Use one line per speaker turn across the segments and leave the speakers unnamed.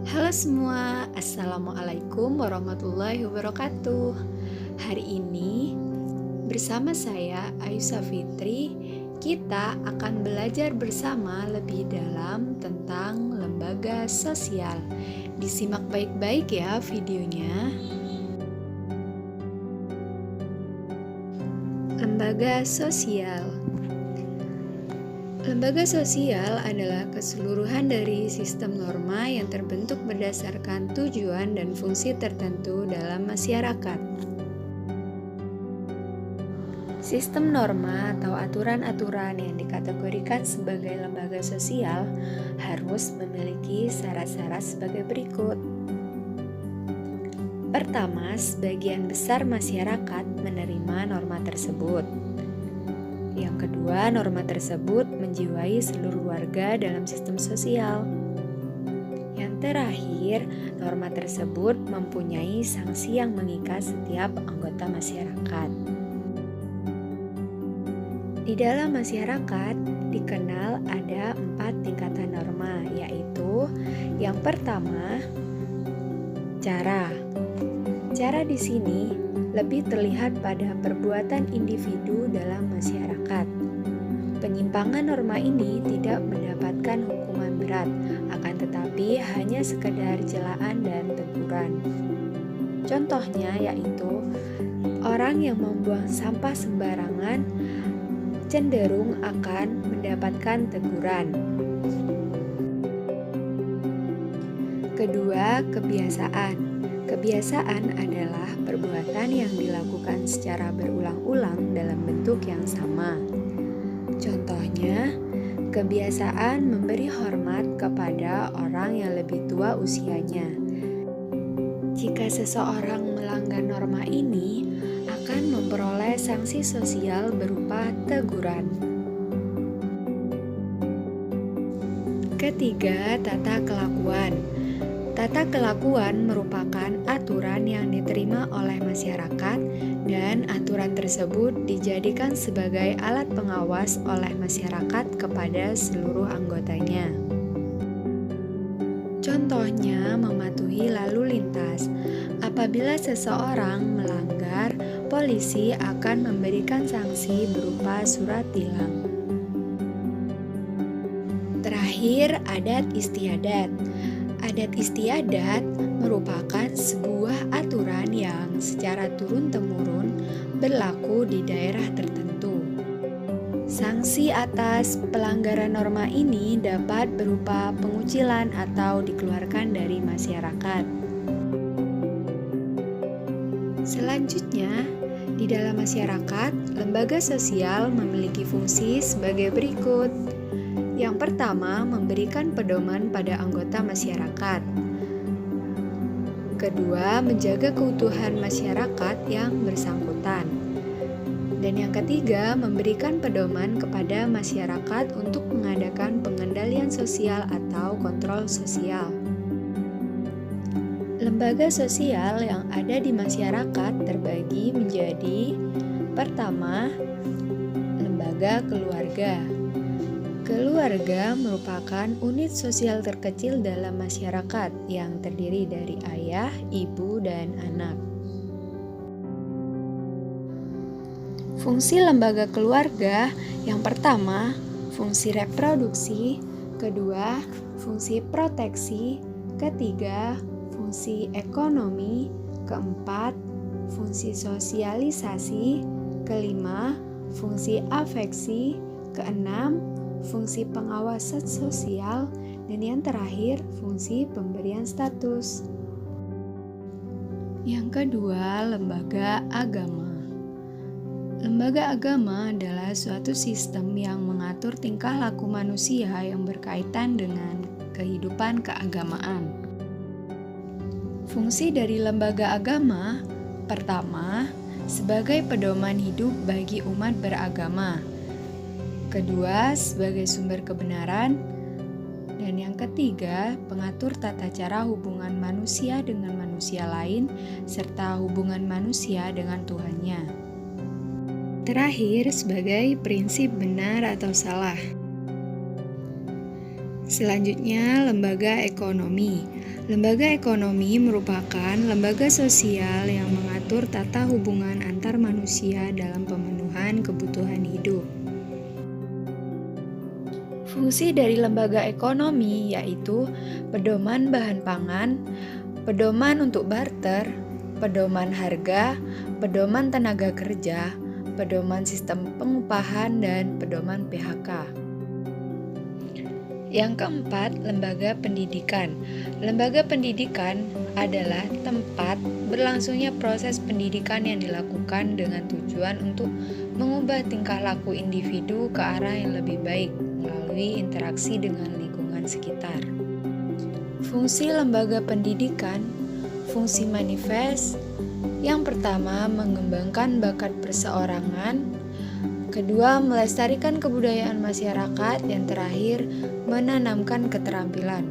Halo semua, Assalamualaikum warahmatullahi wabarakatuh. Hari ini bersama saya Ayusa Fitri, kita akan belajar bersama lebih dalam tentang lembaga sosial. Disimak baik-baik ya videonya. Lembaga sosial. Lembaga sosial adalah keseluruhan dari sistem norma yang terbentuk berdasarkan tujuan dan fungsi tertentu dalam masyarakat. Sistem norma atau aturan-aturan yang dikategorikan sebagai lembaga sosial harus memiliki syarat-syarat sebagai berikut. Pertama, sebagian besar masyarakat menerima norma tersebut. Yang kedua, norma tersebut menjiwai seluruh warga dalam sistem sosial. Yang terakhir, norma tersebut mempunyai sanksi yang mengikat setiap anggota masyarakat. Di dalam masyarakat dikenal ada 4 tingkatan norma, yaitu yang pertama, cara. Cara di sini lebih terlihat pada perbuatan individu dalam masyarakat. Penyimpangan norma ini tidak mendapatkan hukuman berat, akan tetapi hanya sekedar celaan dan teguran. Contohnya yaitu orang yang membuang sampah sembarangan cenderung akan mendapatkan teguran. Kedua, kebiasaan. Kebiasaan adalah perbuatan yang dilakukan secara berulang-ulang dalam bentuk yang sama. Contohnya, kebiasaan memberi hormat kepada orang yang lebih tua usianya. Jika seseorang melanggar norma ini, akan memperoleh sanksi sosial berupa teguran. Ketiga, tata kelakuan. Tata kelakuan merupakan aturan yang diterima oleh masyarakat dan aturan tersebut dijadikan sebagai alat pengawas oleh masyarakat kepada seluruh anggotanya. Contohnya, mematuhi lalu lintas. Apabila seseorang melanggar, polisi akan memberikan sanksi berupa surat tilang. Terakhir, adat istiadat. Adat istiadat merupakan sebuah aturan yang secara turun-temurun berlaku di daerah tertentu. Sanksi atas pelanggaran norma ini dapat berupa pengucilan atau dikeluarkan dari masyarakat. Selanjutnya, di dalam masyarakat, lembaga sosial memiliki fungsi sebagai berikut. Yang pertama, memberikan pedoman pada anggota masyarakat. Kedua, menjaga keutuhan masyarakat yang bersangkutan. Dan yang ketiga, memberikan pedoman kepada masyarakat untuk mengadakan pengendalian sosial atau kontrol sosial. Lembaga sosial yang ada di masyarakat terbagi menjadi: pertama, lembaga keluarga. Keluarga merupakan unit sosial terkecil dalam masyarakat yang terdiri dari ayah, ibu, dan anak. Fungsi lembaga keluarga yang pertama, fungsi reproduksi, kedua, fungsi proteksi, ketiga, fungsi ekonomi, keempat, fungsi sosialisasi, kelima, fungsi afeksi, keenam, fungsi pengawasan sosial, dan yang terakhir, fungsi pemberian status. Yang kedua, lembaga agama. Lembaga agama adalah suatu sistem yang mengatur tingkah laku manusia yang berkaitan dengan kehidupan keagamaan. Fungsi dari lembaga agama, pertama, sebagai pedoman hidup bagi umat beragama. Kedua, sebagai sumber kebenaran. Dan yang ketiga, pengatur tata cara hubungan manusia dengan manusia lain, serta hubungan manusia dengan Tuhannya. Terakhir, sebagai prinsip benar atau salah. Selanjutnya, lembaga ekonomi. Lembaga ekonomi merupakan lembaga sosial yang mengatur tata hubungan antar manusia dalam pemenuhan kebutuhan hidup. Fungsi dari lembaga ekonomi yaitu pedoman bahan pangan, pedoman untuk barter, pedoman harga, pedoman tenaga kerja, pedoman sistem pengupahan, dan pedoman PHK. Yang keempat, lembaga pendidikan. Lembaga pendidikan adalah tempat berlangsungnya proses pendidikan yang dilakukan dengan tujuan untuk mengubah tingkah laku individu ke arah yang lebih baik melalui interaksi dengan lingkungan sekitar. Fungsi lembaga pendidikan, fungsi manifest. Yang pertama, mengembangkan bakat perseorangan. Kedua, melestarikan kebudayaan masyarakat. Yang terakhir, menanamkan keterampilan.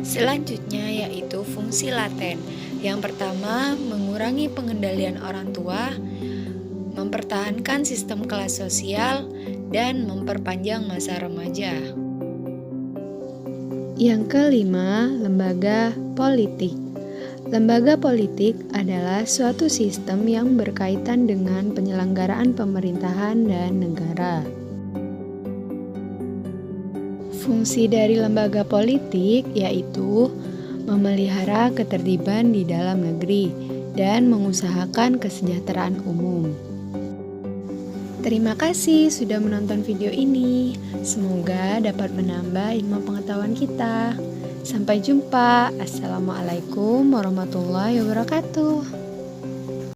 Selanjutnya yaitu fungsi laten. Yang pertama, mengurangi pengendalian orang tua, mempertahankan sistem kelas sosial, dan memperpanjang masa remaja. Yang kelima, lembaga politik. Lembaga politik adalah suatu sistem yang berkaitan dengan penyelenggaraan pemerintahan dan negara. Fungsi dari lembaga politik yaitu memelihara ketertiban di dalam negeri dan mengusahakan kesejahteraan umum. Terima kasih sudah menonton video ini. Semoga dapat menambah ilmu pengetahuan kita. Sampai jumpa. Assalamualaikum warahmatullahi wabarakatuh.